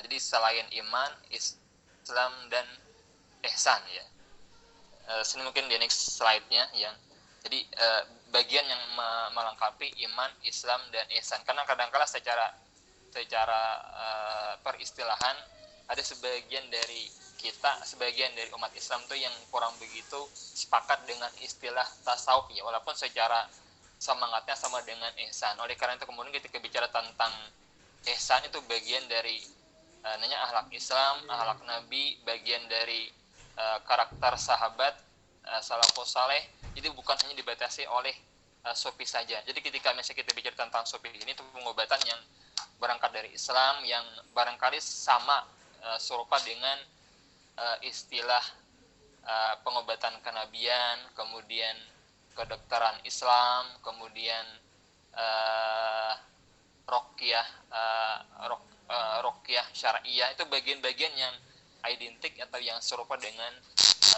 Jadi selain iman, Islam dan ihsan ya. Sini mungkin di next slide-nya yang jadi bagian yang melengkapi iman, Islam dan ihsan. Karena kadang-kala secara peristilahan ada sebagian dari kita, sebagian dari umat Islam tuh yang kurang begitu sepakat dengan istilah tasawuf ya, walaupun secara semangatnya sama dengan ihsan. Oleh karena itu kemudian ketika bicara tentang ihsan itu bagian dari namanya akhlak Islam, akhlak Nabi, bagian dari karakter sahabat salafus saleh. Jadi bukan hanya dibatasi oleh sufi saja. Jadi ketika misalnya kita bicara tentang sufi ini itu pengobatan yang berangkat dari Islam yang barangkali sama serupa dengan istilah pengobatan kenabian, kemudian kedokteran Islam, kemudian ruqyah syariah, itu bagian-bagian yang identik atau yang serupa dengan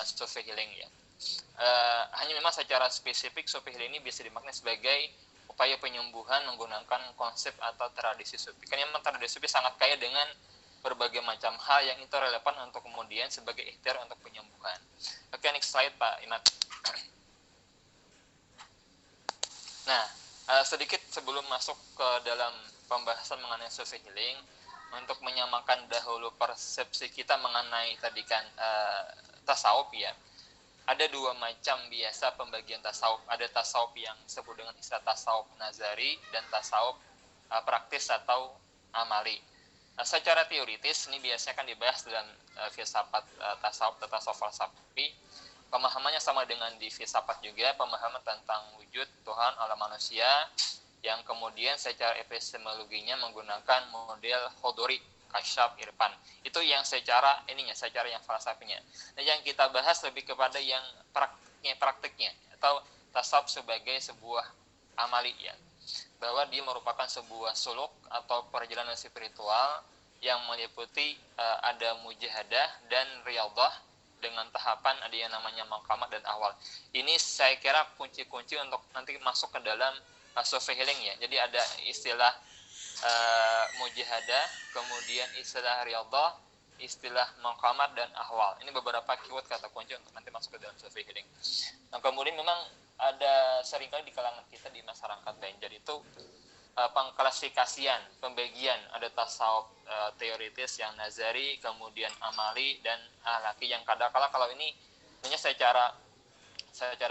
sufi healing ya. Hanya memang secara spesifik sufi healing ini bisa dimaknai sebagai upaya penyembuhan menggunakan konsep atau tradisi sufi. Kan memang tradisi sufi sangat kaya dengan berbagai macam hal yang itu relevan untuk kemudian sebagai ikhtiar untuk penyembuhan. Oke, next slide Pak Imad. Nah, sedikit sebelum masuk ke dalam pembahasan mengenai sufi healing, untuk menyamakan dahulu persepsi kita mengenai tadi kan tasawuf ya. Ada dua macam biasa pembagian tasawuf. Ada tasawuf yang disebut dengan istilah tasawuf nazari dan tasawuf praktis atau amali. Secara teoritis ini biasanya kan dibahas dalam filsafat tasawuf atau tasawuf falsafi. Pemahamannya sama dengan di filsafat juga, pemahaman tentang wujud Tuhan alam manusia yang kemudian secara epistemologinya menggunakan model Hodori, Kasyaf, Irfan. Itu yang secara yang falsafinya. Nah, yang kita bahas lebih kepada yang praktiknya atau tasawuf sebagai sebuah amali ya. Bahwa dia merupakan sebuah suluk atau perjalanan spiritual yang meliputi ada mujahadah dan riyadhah dengan tahapan ada yang namanya maqamat dan awal. Ini saya kira kunci-kunci untuk nanti masuk ke dalam sufi healing ya. Jadi ada istilah mujahadah, kemudian istilah riyadhah, istilah maqamat dan ahwal. Ini beberapa keyword kata kunci untuk nanti masuk ke dalam sufi healing. Nah, kemudian memang ada seringkali di kalangan kita di masyarakat Banjar itu pengklasifikasian, pembagian, ada tasawuf teoritis yang nazari, kemudian amali dan ahlaki yang kadang-kala kalau ini hanya secara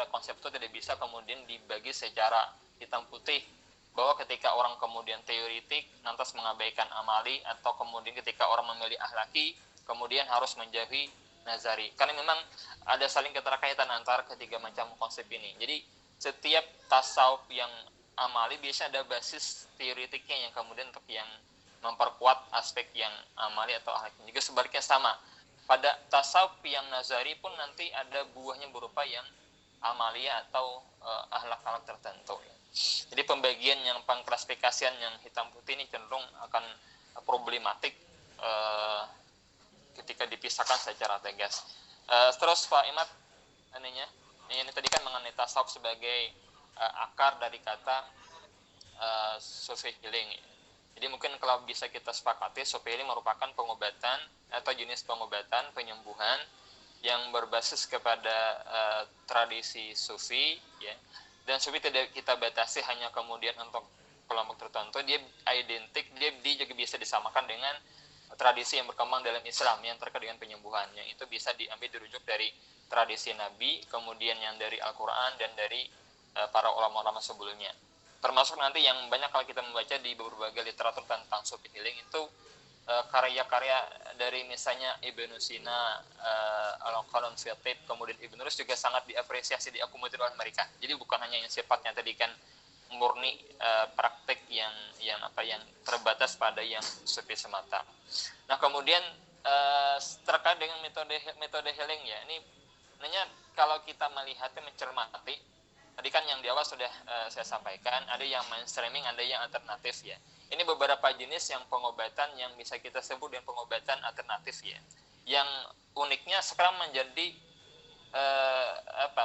konseptual tidak bisa kemudian dibagi secara hitam putih, bahwa ketika orang kemudian teoritik lantas mengabaikan amali, atau kemudian ketika orang memilih ahlaki kemudian harus menjauhi nazari. Karena memang ada saling keterkaitan antara ketiga macam konsep ini. Jadi setiap tasawuf yang amali biasanya ada basis teoritiknya yang kemudian untuk yang memperkuat aspek yang amali atau ahlaki. Juga sebaliknya sama. Pada tasawuf yang nazari pun nanti ada buahnya berupa yang amalia atau ahlak-ahlak tertentu. Jadi pembagian yang pengklasifikasian yang hitam putih ini cenderung akan problematik ketika dipisahkan secara tegas. Terus Pak Imad, ini tadi kan mengenai tasawuf sebagai akar dari kata sufi healing. Jadi mungkin kalau bisa kita sepakati, sufi healing merupakan pengobatan atau jenis pengobatan penyembuhan yang berbasis kepada tradisi sufi ya. Dan sufi tidak kita batasi hanya kemudian untuk kelompok tertentu, dia identik, dia juga bisa disamakan dengan tradisi yang berkembang dalam Islam yang terkait dengan penyembuhan, yang itu bisa diambil dirujuk dari tradisi Nabi, kemudian yang dari Al-Quran dan dari para ulama-ulama sebelumnya. Termasuk nanti yang banyak kalau kita membaca di berbagai literatur tentang sufi healing itu karya-karya dari misalnya Ibnu Sina, Al-Qalam Fiatib, kemudian Ibnu Rus juga sangat diapresiasi, diakomodir oleh mereka. Jadi bukan hanya yang sifatnya tadi kan murni praktek yang terbatas pada yang sufi semata. Nah, kemudian terkait dengan metode healing ya, ini sebenarnya kalau kita melihatnya mencermati, tadi kan yang di awal sudah saya sampaikan, ada yang mainstreaming, ada yang alternatif ya. Ini beberapa jenis yang pengobatan yang bisa kita sebut dengan pengobatan alternatif ya. Yang uniknya sekarang menjadi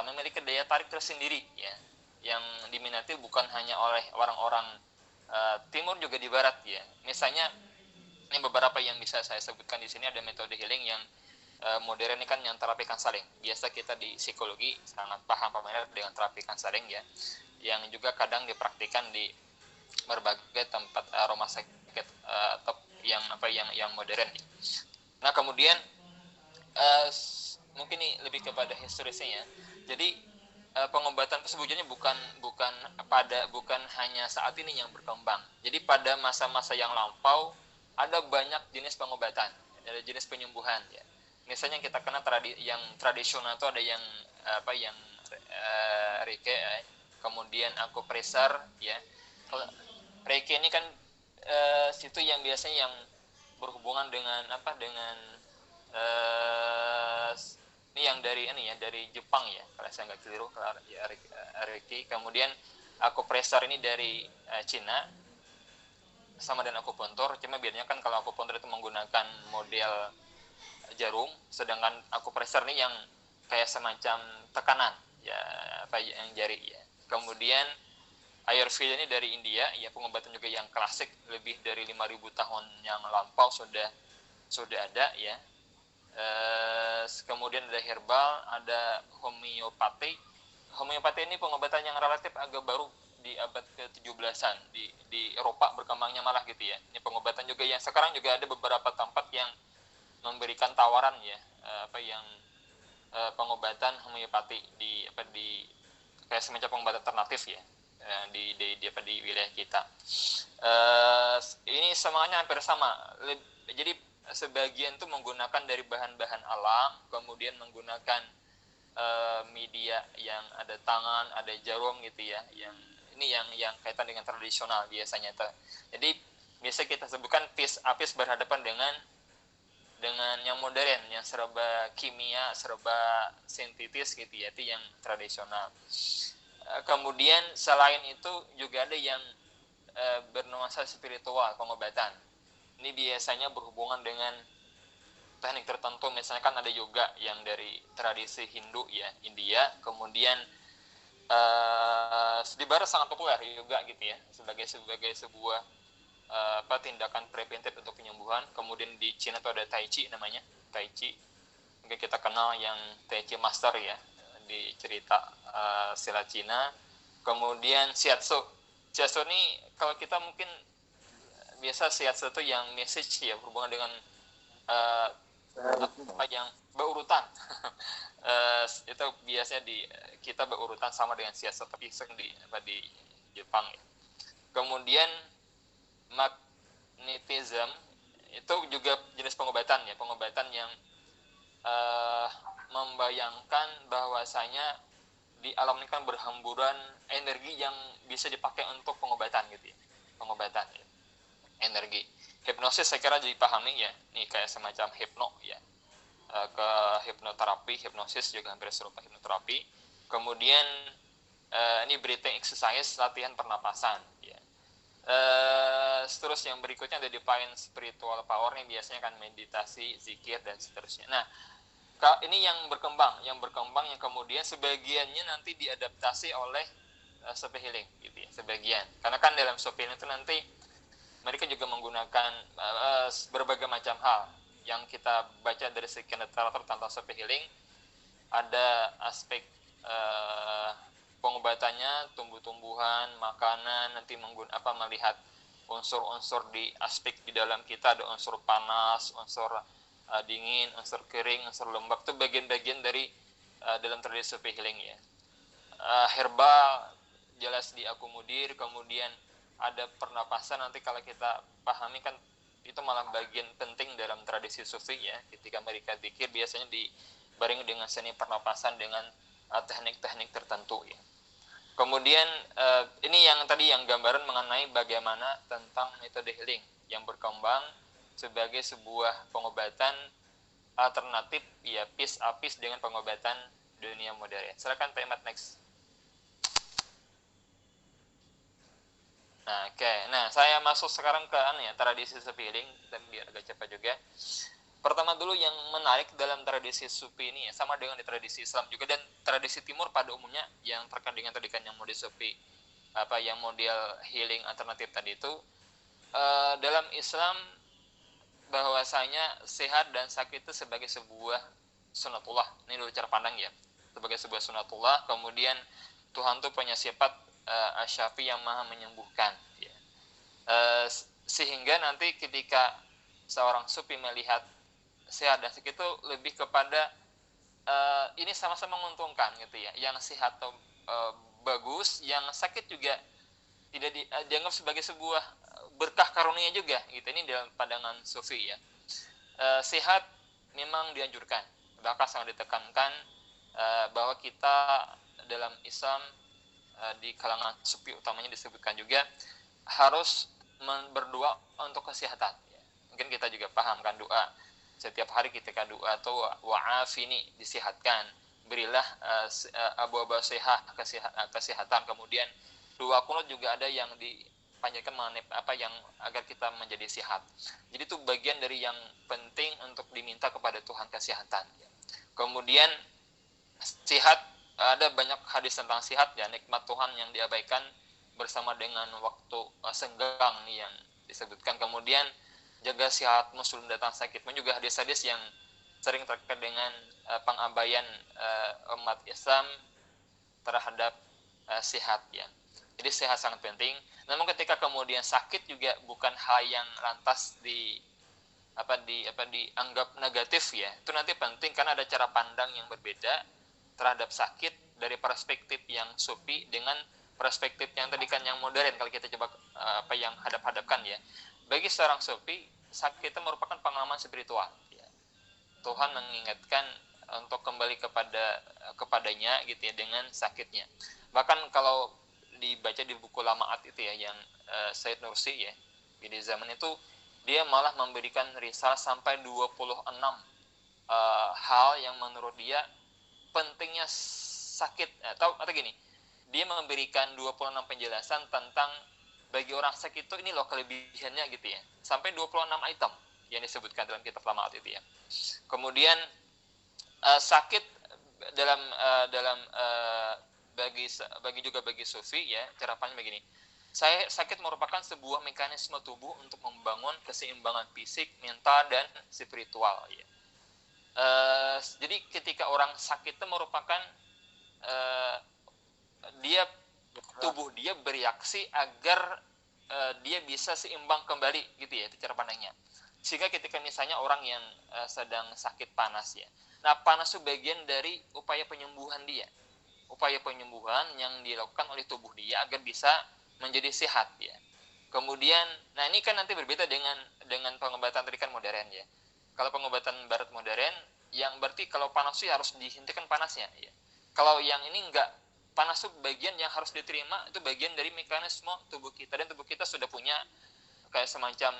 memiliki daya tarik tersendiri ya. Yang diminati bukan hanya oleh orang-orang timur, juga di barat ya. Misalnya Ini beberapa yang bisa saya sebutkan di sini. Ada metode healing yang modern ini kan yang terapi konseling. Biasa kita di psikologi sangat paham familiar dengan terapi konseling ya, yang juga kadang dipraktikkan di berbagai tempat rumah sakit atau yang modern. Nah kemudian mungkin ini lebih kepada historisnya ya. Jadi pengobatan sebetulnya bukan hanya saat ini yang berkembang. Jadi pada masa-masa yang lampau ada banyak jenis pengobatan, ada jenis penyembuhan ya. Misalnya kita kenal yang tradisional itu ada yang Reiki ya. Kemudian akupresur ya. Reiki ini kan situ yang biasanya yang berhubungan dengan ini yang dari Jepang ya, kalau saya nggak keliru ya, Reiki. Kemudian akupresur ini dari Cina, sama dengan akupuntur. Cuma bedanya kan kalau akupuntur itu menggunakan model jarum, sedangkan akupresur ini yang kayak semacam tekanan ya, yang jari ya. Kemudian Ayurveda ini dari India ya, pengobatan juga yang klasik, lebih dari 5.000 tahun yang lampau sudah ada ya. Kemudian ada herbal, ada homeopati. Homeopati ini pengobatan yang relatif agak baru di abad ke-17-an di Eropa berkembangnya malah gitu ya. Ini pengobatan juga yang sekarang juga ada beberapa tempat yang memberikan tawaran ya, pengobatan homeopati di kayak semacam pengobatan alternatif ya, di wilayah kita. Ini semuanya hampir sama. Jadi sebagian itu menggunakan dari bahan-bahan alam, kemudian menggunakan media yang ada tangan, ada jarum gitu ya. Yang kaitan dengan tradisional biasanya. Jadi biasa kita sebutkan apis berhadapan dengan yang modern, yang serba kimia, serba sintetis gitu ya, itu yang tradisional. Kemudian selain itu juga ada yang bernuansa spiritual pengobatan. Ini biasanya berhubungan dengan teknik tertentu, misalnya kan ada yoga yang dari tradisi Hindu ya, India. Kemudian di barat sangat populer yoga gitu ya, sebagai sebuah tindakan preventif untuk penyembuhan. Kemudian di Cina itu ada Tai Chi namanya, Tai Chi. Mungkin kita kenal yang Tai Chi Master ya di cerita silat Cina. Kemudian Shiatsu. Shiatsu ini kalau kita mungkin biasa Shiatsu itu yang message ya, berhubungan dengan yang berurutan. Itu biasanya kita berurutan sama dengan Shiatsu, tapi di Jepang ya. Kemudian magnetism itu juga jenis pengobatan ya, pengobatan yang membayangkan bahwasanya di alam ini kan berhamburan energi yang bisa dipakai untuk pengobatan gitu ya, pengobatan ya, energi. Hipnosis saya kira dipahami ya, ini kayak semacam hipno ya, ke hipnoterapi. Hipnosis juga hampir serupa hipnoterapi. Kemudian ini breathing exercise, latihan pernapasan ya. Terus yang berikutnya ada divine spiritual power, nih biasanya kan meditasi, zikir dan seterusnya. Nah, ini yang berkembang yang kemudian sebagiannya nanti diadaptasi oleh soft healing gitu ya, sebagian. Karena kan dalam soft healing itu nanti mereka juga menggunakan berbagai macam hal yang kita baca dari sekian literatur tentang soft healing. Ada aspek pengobatannya, tumbuh-tumbuhan, makanan, nanti melihat unsur-unsur di aspek di dalam kita, ada unsur panas, unsur dingin, unsur kering, unsur lembab, itu bagian-bagian dari dalam tradisi healing ya. Herbal jelas diakomodir. Kemudian ada pernapasan, nanti kalau kita pahami kan itu malah bagian penting dalam tradisi sufi ya. Ketika mereka zikir biasanya dibarengi dengan seni pernapasan dengan teknik-teknik tertentu ya. Kemudian ini yang tadi yang gambaran mengenai bagaimana tentang metode healing yang berkembang sebagai sebuah pengobatan alternatif ya, apis dengan pengobatan dunia modern. Silakan Pak Imad next. Nah, oke. Nah, saya masuk sekarang ke tradisi healing, dan biar agak cepat juga. Pertama dulu yang menarik dalam tradisi Sufi ini ya, sama dengan di tradisi Islam juga dan tradisi Timur pada umumnya yang terkait dengan tadi kan yang model Sufi, yang model healing alternatif tadi itu, dalam Islam bahwasanya sehat dan sakit itu sebagai sebuah sunatullah. Ini dulu cara pandang ya, sebagai sebuah sunatullah. Kemudian Tuhan tuh punya sifat asyafi yang maha menyembuhkan ya. Sehingga nanti ketika seorang sufi melihat sehat dan sakit itu lebih kepada ini sama-sama menguntungkan gitu ya. Yang sehat atau bagus, yang sakit juga tidak dianggap sebagai sebuah berkah karunia juga gitu. Ini dalam pandangan sufi ya. Sehat memang dianjurkan, bahkan sangat ditekankan bahwa kita dalam Islam di kalangan sufi utamanya disebutkan juga harus berdoa untuk kesehatan ya. Mungkin kita juga paham kan doa setiap hari ketika doa atau wa'afini disehatkan, berilah abu-abu sehat kesehatan. Kemudian doa kunut juga ada yang dipanjatkan mengenai apa yang agar kita menjadi sehat. Jadi itu bagian dari yang penting untuk diminta kepada Tuhan kesehatan. Kemudian sehat, ada banyak hadis tentang sehat ya, nikmat Tuhan yang diabaikan bersama dengan waktu senggang nih yang disebutkan. Kemudian jaga sehatmu sebelum datang sakitmu, juga hadis-hadis yang sering terkait dengan pengabaian umat Islam terhadap sehat ya. Jadi sehat sangat penting. Namun ketika kemudian sakit juga bukan hal yang lantas dianggap negatif ya. Itu nanti penting karena ada cara pandang yang berbeda terhadap sakit dari perspektif yang sufi dengan perspektif yang tadi kan yang modern. Kalau kita coba yang hadap-hadapkan ya. Bagi seorang sufi, sakit itu merupakan pengalaman spiritual ya. Tuhan mengingatkan untuk kembali kepadanya gitu ya dengan sakitnya. Bahkan kalau dibaca di buku Lamaat itu ya yang Said Nursi ya, di zaman itu dia malah memberikan risalah sampai 26 hal yang menurut dia pentingnya sakit atau gini. Dia memberikan 26 penjelasan tentang bagi orang sakit itu ini loh kelebihannya gitu ya. Sampai 26 item yang disebutkan dalam kitab Lamaat itu ya. Kemudian sakit dalam bagi sufi ya, cara pandang begini. Sakit merupakan sebuah mekanisme tubuh untuk membangun keseimbangan fisik, mental dan spiritual ya. Jadi ketika orang sakit itu merupakan tubuh dia bereaksi agar dia bisa seimbang kembali gitu ya, itu cara pandangnya. Sehingga ketika misalnya orang yang sedang sakit panas ya, nah panas itu bagian dari upaya penyembuhan dia, upaya penyembuhan yang dilakukan oleh tubuh dia agar bisa menjadi sehat ya. Kemudian, nah ini kan nanti berbeda dengan pengobatan tadi kan modern ya. Kalau pengobatan barat modern, yang berarti kalau panas itu harus dihentikan panasnya ya. Kalau yang ini enggak, panas itu bagian yang harus diterima, itu bagian dari mekanisme tubuh kita, dan tubuh kita sudah punya kayak semacam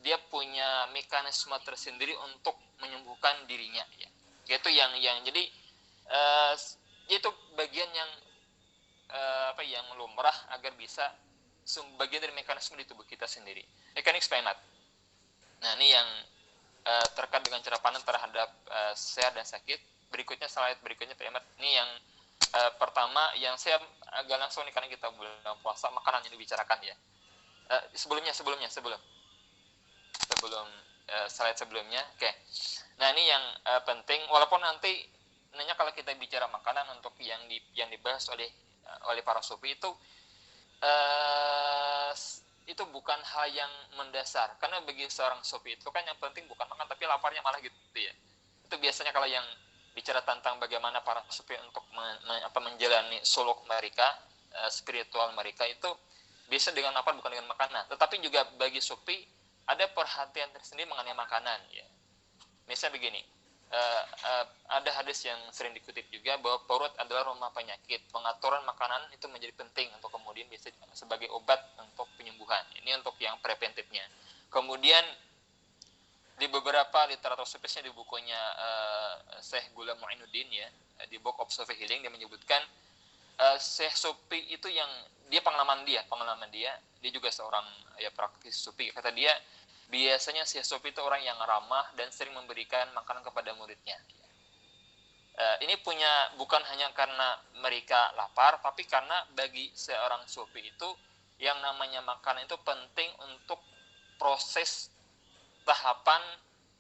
dia punya mekanisme tersendiri untuk menyembuhkan dirinya ya. Yaitu yang jadi itu bagian yang yang lumrah agar bisa bagian dari mekanisme di tubuh kita sendiri. Mekanik Spinat. Nah, ini yang terkait dengan cara pandang terhadap sehat dan sakit. Berikutnya, slide berikutnya Pak Ahmad. Ini yang pertama yang saya agak langsung nih karena kita bulan puasa, makanan yang dibicarakan ya. Sebelum slide sebelumnya. Oke. Nah, ini yang penting, walaupun nanti nanya kalau kita bicara makanan untuk yang dibahas oleh para sufi itu bukan hal yang mendasar, karena bagi seorang sufi itu kan yang penting bukan makan tapi laparnya malah gitu ya. Itu biasanya kalau yang bicara tentang bagaimana para sufi untuk menjalani suluk mereka, spiritual mereka itu biasa dengan lapar bukan dengan makanan. Tetapi juga bagi sufi ada perhatian tersendiri mengenai makanan ya. Misalnya begini, ada hadis yang sering dikutip juga bahwa perut adalah rumah penyakit. Pengaturan makanan itu menjadi penting untuk kemudian bisa sebagai obat untuk penyembuhan. Ini untuk yang preventifnya. Kemudian di beberapa literatur sufisnya di bukunya Syekh Ghulam Mu'inuddin ya, di Book of Sufi Healing, dia menyebutkan Syekh Sufi itu yang pengalaman dia juga seorang ya praktis sufi. Kata dia, biasanya Syekh Sufi itu orang yang ramah dan sering memberikan makanan kepada muridnya. Ini bukan hanya karena mereka lapar, tapi karena bagi seorang sufi itu yang namanya makanan itu penting untuk proses tahapan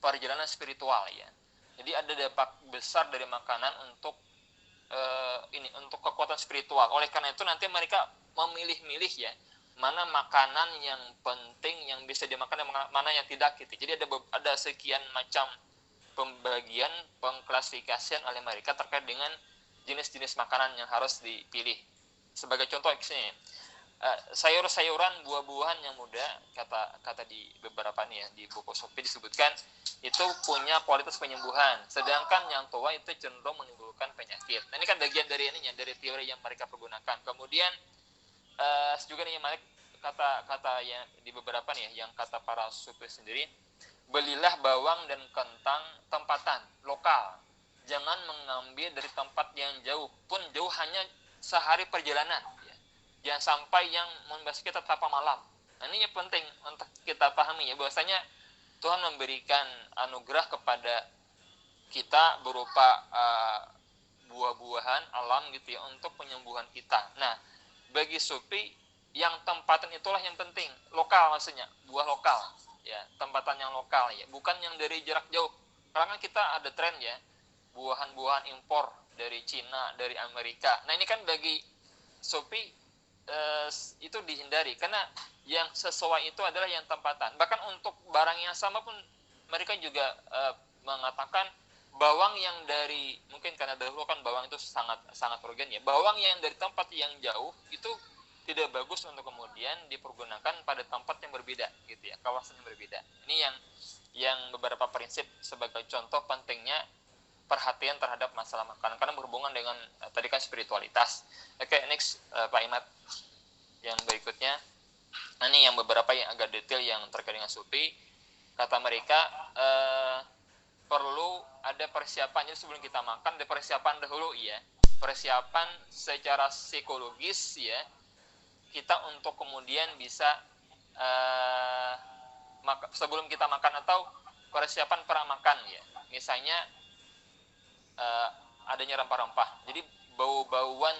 perjalanan spiritual ya. Jadi ada dampak besar dari makanan untuk untuk kekuatan spiritual. Oleh karena itu nanti mereka memilih-milih ya mana makanan yang penting yang bisa dimakan dan mana yang tidak gitu. Jadi ada sekian macam pembagian, pengklasifikasian oleh mereka terkait dengan jenis-jenis makanan yang harus dipilih. Sebagai contoh sini, sayur-sayuran, buah-buahan yang muda, kata di beberapa nih ya, di buku Sofi disebutkan itu punya kualitas penyembuhan, sedangkan yang tua itu cenderung menimbulkan penyakit. Nah, ini kan bagian dari ininya, dari teori yang mereka pergunakan. Kemudian juga nih Malik, kata yang di beberapa nih yang kata para Sufi sendiri, belilah bawang dan kentang tempatan lokal, jangan mengambil dari tempat yang jauh, pun jauh hanya sehari perjalanan ya. Jangan sampai yang membahas kita tanpa malam. Nah, ini yang penting untuk kita pahami ya, bahwasanya Tuhan memberikan anugerah kepada kita berupa buah-buahan alam gitu ya untuk penyembuhan kita. Nah, bagi Sufi yang tempatan itulah yang penting, lokal maksudnya, buah lokal ya, tempatan yang lokal ya, bukan yang dari jarak jauh. Karena kan kita ada tren ya, buahan-buahan impor dari Cina, dari Amerika. Nah, ini kan bagi Sufi itu dihindari, karena yang sesuai itu adalah yang tempatan. Bahkan untuk barang yang sama pun mereka juga mengatakan bawang yang dari, mungkin karena dahulu kan bawang itu sangat sangat organ ya, bawang yang dari tempat yang jauh itu tidak bagus untuk kemudian dipergunakan pada tempat yang berbeda gitu ya, kawasan yang berbeda. Ini yang beberapa prinsip sebagai contoh pentingnya perhatian terhadap masalah makanan karena berhubungan dengan tadi kan spiritualitas. Oke, next Pak Imad, yang berikutnya. Nah, ini yang beberapa yang agak detail yang terkait dengan Sufi. Kata mereka perlu ada persiapan. Jadi sebelum kita makan ada persiapan dahulu ya, persiapan secara psikologis ya, kita untuk kemudian bisa sebelum kita makan atau persiapan pramakan ya. Misalnya adanya rempah-rempah. Jadi bau-bauan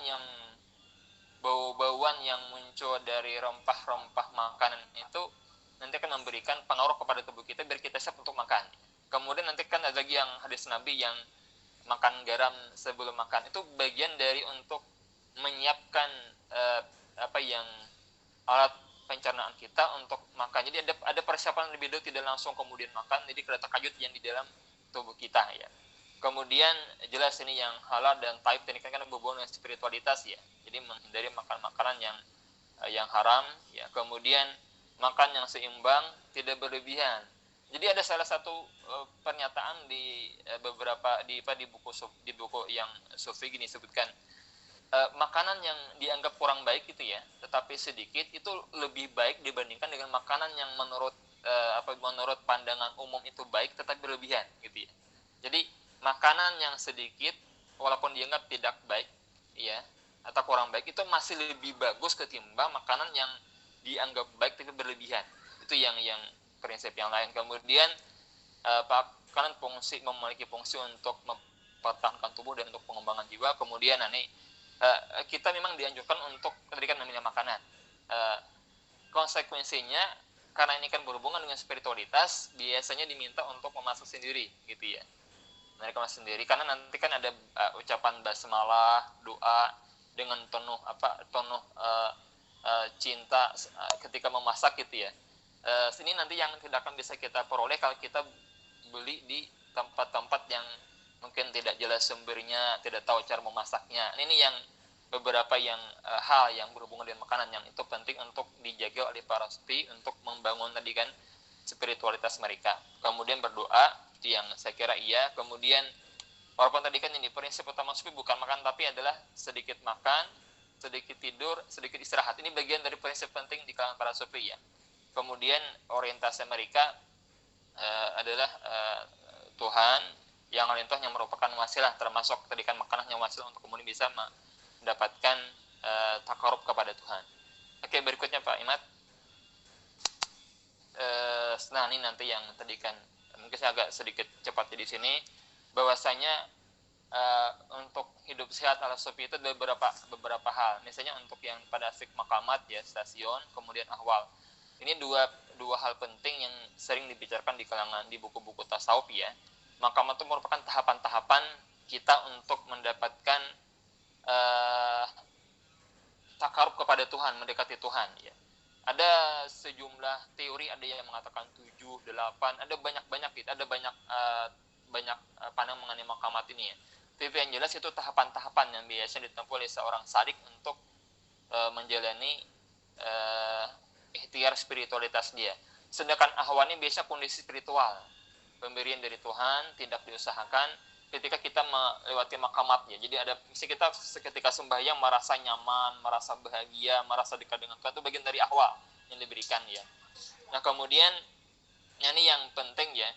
yang muncul dari rempah-rempah makanan itu nanti akan memberikan pengaruh kepada tubuh kita biar kita siap untuk makan. Kemudian nanti kan ada lagi yang hadis Nabi yang makan garam sebelum makan, itu bagian dari untuk menyiapkan alat pencernaan kita untuk makan. Jadi ada persiapan lebih dulu, tidak langsung kemudian makan. Jadi ada takayut yang di dalam tubuh kita ya. Kemudian jelas ini yang halal dan taib ini kan berhubungan dengan spiritualitas ya. Jadi menghindari makan makanan yang haram ya. Kemudian makan yang seimbang, tidak berlebihan. Jadi ada salah satu pernyataan di beberapa di buku yang Sufi gini sebutkan, makanan yang dianggap kurang baik itu ya, tetapi sedikit itu lebih baik dibandingkan dengan makanan yang menurut pandangan umum itu baik tetapi berlebihan gitu ya. Jadi makanan yang sedikit walaupun dianggap tidak baik ya atau kurang baik itu masih lebih bagus ketimbang makanan yang dianggap baik tapi berlebihan. Itu yang prinsip yang lain. Kemudian makanan memiliki fungsi untuk mempertahankan tubuh dan untuk pengembangan jiwa. Kemudian kita memang dianjurkan untuk memberikan namanya makanan. Konsekuensinya karena ini kan berhubungan dengan spiritualitas, biasanya diminta untuk memasak sendiri gitu ya. Mereka masak sendiri karena nanti kan ada ucapan basmalah, doa dengan penuh cinta ketika memasak gitu ya. Ini nanti yang tidak akan bisa kita peroleh kalau kita beli di tempat-tempat yang mungkin tidak jelas sumbernya, tidak tahu cara memasaknya. Ini yang beberapa hal yang berhubungan dengan makanan yang itu penting untuk dijaga oleh para sufi untuk membangun tadi kan spiritualitas mereka. Kemudian berdoa, itu yang saya kira iya. Kemudian walaupun tadi kan ini prinsip utama sufi bukan makan tapi adalah sedikit makan, sedikit tidur, sedikit istirahat. Ini bagian dari prinsip penting di kalangan para sufi ya. Kemudian orientasi mereka adalah Tuhan yang yang merupakan wasilah, termasuk tadi kan makanan yang wasilah untuk kemudian bisa mendapatkan takarub kepada Tuhan. Oke, berikutnya Pak Imad. Nah, ini nanti yang tadi kan mungkin saya agak sedikit cepat di sini, bahwasanya untuk hidup sehat ala sufi itu ada beberapa hal. Misalnya untuk yang pada asik makamat ya, stasiun, kemudian ahwal. Ini dua hal penting yang sering dibicarakan di kalangan di buku-buku tasawuf ya. Makamat itu merupakan tahapan-tahapan kita untuk mendapatkan takarub kepada Tuhan, mendekati Tuhan ya. Ada sejumlah teori, ada yang mengatakan 7, 8, ada banyak gitu, ada banyak pandangan mengenai makamat ini ya. Tapi yang jelas itu tahapan-tahapan yang biasanya ditempuh oleh seorang sadik untuk menjalani ikhtiar spiritualitas dia. Sedangkan ahwan ini biasa kondisi spiritual, pemberian dari Tuhan, tidak diusahakan ketika kita melewati makamatnya. Jadi ada misi kita ketika sembahyang merasa nyaman, merasa bahagia, merasa dekat dengan Tuhan, itu bagian dari ahwal yang diberikan ya. Nah kemudian ini yang penting ya,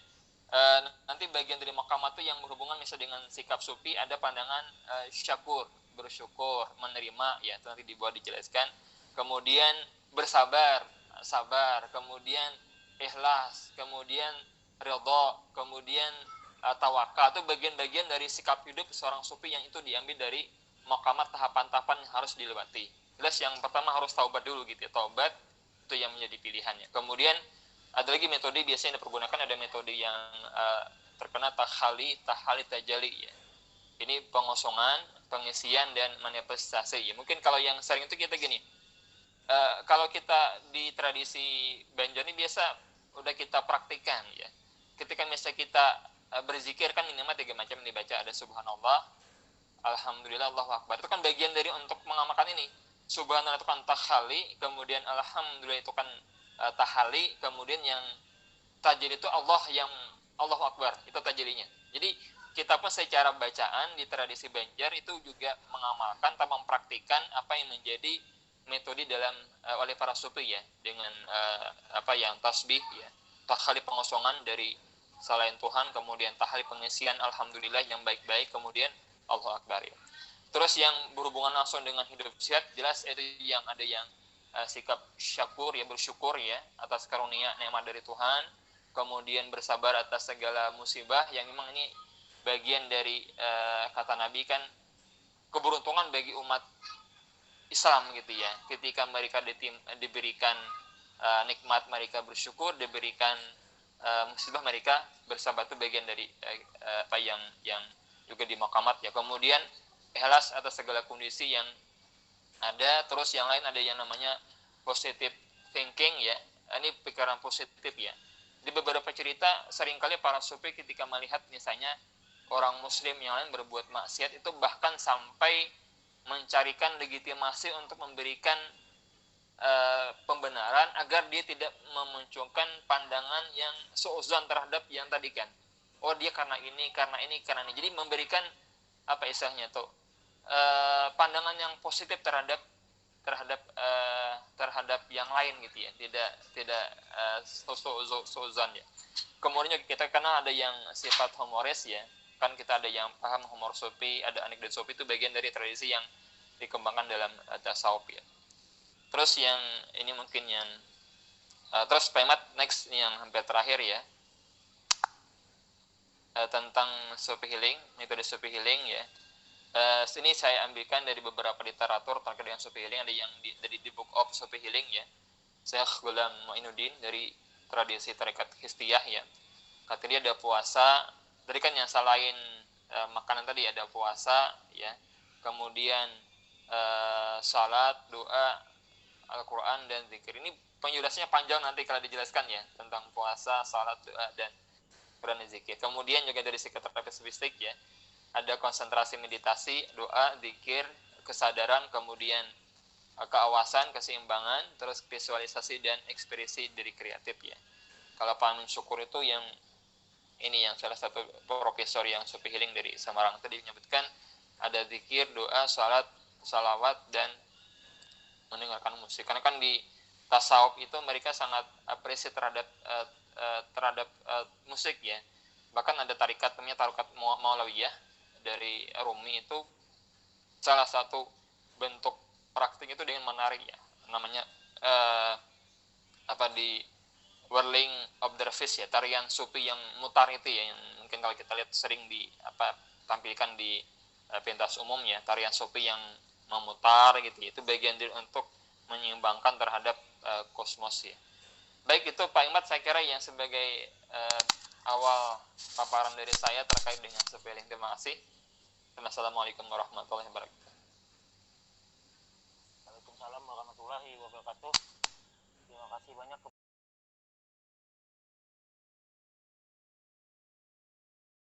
nanti bagian dari makamat itu yang berhubungan misalnya dengan sikap sufi, ada pandangan syakur, bersyukur, menerima ya, itu nanti dibuat dijelaskan. Kemudian bersabar, sabar, kemudian ikhlas, kemudian ridha, kemudian tawakal. Itu bagian-bagian dari sikap hidup seorang sufi yang itu diambil dari makamat, tahapan-tahapan yang harus dilewati. Jelas yang pertama harus taubat dulu gitu ya. Taubat itu yang menjadi pilihannya. Kemudian ada lagi metode biasanya yang dipergunakan, ada metode yang terkena tahali tajali ya. Ini pengosongan, pengisian dan manifestasi ya. Mungkin kalau yang sering itu kita gini, kalau kita di tradisi Banjar ini biasa udah kita praktikkan ya. Ketika misalnya kita berzikir kan minimal 3 macam dibaca, ada subhanallah, alhamdulillah, Allahu akbar. Itu kan bagian dari untuk mengamalkan ini. Subhanallah itu kan tahali, kemudian alhamdulillah itu kan tahali, kemudian yang tajil itu Allahu akbar, itu tajilinya. Jadi kita pun secara bacaan di tradisi Banjar itu juga mengamalkan atau mempraktikkan apa yang menjadi metode dalam oleh para sufi ya, dengan apa yang tasbih ya, tahali pengosongan dari selain Tuhan, kemudian tahali pengisian alhamdulillah yang baik-baik, kemudian Allahu akbar ya. Terus yang berhubungan langsung dengan hidup sehat, jelas itu yang ada yang sikap syakur ya, bersyukur ya atas karunia nikmat dari Tuhan, kemudian bersabar atas segala musibah yang memang ini bagian dari kata Nabi kan keberuntungan bagi umat Islam gitu ya, ketika mereka diberikan nikmat mereka bersyukur, diberikan musibah mereka bersabar, itu bagian dari apa yang juga di makamat ya. Kemudian ikhlas atas segala kondisi yang ada. Terus yang lain ada yang namanya positive thinking ya, ini pikiran positif ya. Di beberapa cerita seringkali para sufi ketika melihat misalnya orang muslim yang lain berbuat maksiat, itu bahkan sampai mencarikan legitimasi untuk memberikan pembenaran agar dia tidak memunculkan pandangan yang suuzon terhadap yang tadi kan. Oh dia karena ini. Jadi memberikan apa istilahnya tuh pandangan yang positif terhadap yang lain gitu ya. Tidak suuzon ya. Kemudian kita kenal ada yang sifat humoris ya. Kan kita ada yang paham humor sufi, ada anekdot sufi, itu bagian dari tradisi yang dikembangkan dalam tasawuf ya. Terus yang ini mungkin yang terus Pemat next yang hampir terakhir ya, tentang sufi healing, metode sufi healing ya. Ini saya ambilkan dari beberapa literatur terkait dengan sufi healing, ada yang dari The Book of Sufi Healing ya, Syekh Ghulam Mu'inuddin, dari tradisi tarekat Histiyah ya. Kata dia ada puasa, tadi kan yang selain makanan tadi ada puasa ya, kemudian salat, doa, Al-Quran dan zikir. Ini penjelasannya panjang nanti kalau dijelaskan ya, tentang puasa, salat, doa dan Quran dan zikir. Kemudian juga dari psikoterapi sofistik ya, ada konsentrasi meditasi, doa, zikir, kesadaran, kemudian keawasan, keseimbangan, terus visualisasi dan ekspresi diri kreatif ya. Kalau paham syukur itu yang ini yang salah satu profesor yang sufi healing dari Semarang tadi menyebutkan, ada zikir, doa, salat, salawat dan mendengarkan musik. Karena kan di tasawuf itu mereka sangat apresiasi terhadap musik ya. Bahkan ada tarikat namanya tarikat Maulawiyah dari Rumi, itu salah satu bentuk praktik itu dengan menari ya. Namanya di Whirling of the Dervish ya, tarian sufi yang mutar itu ya, yang mungkin kalau kita lihat sering di tampilkan di pentas umumnya, tarian sopi yang memutar gitu, itu bagian dari untuk menyeimbangkan terhadap kosmos ya. Baik, itu Pak Imad saya kira yang sebagai awal paparan dari saya terkait dengan sopi healing. Terima kasih. Assalamualaikum warahmatullahi wabarakatuh. Waalaikumsalam warahmatullahi wabarakatuh. Terima kasih banyak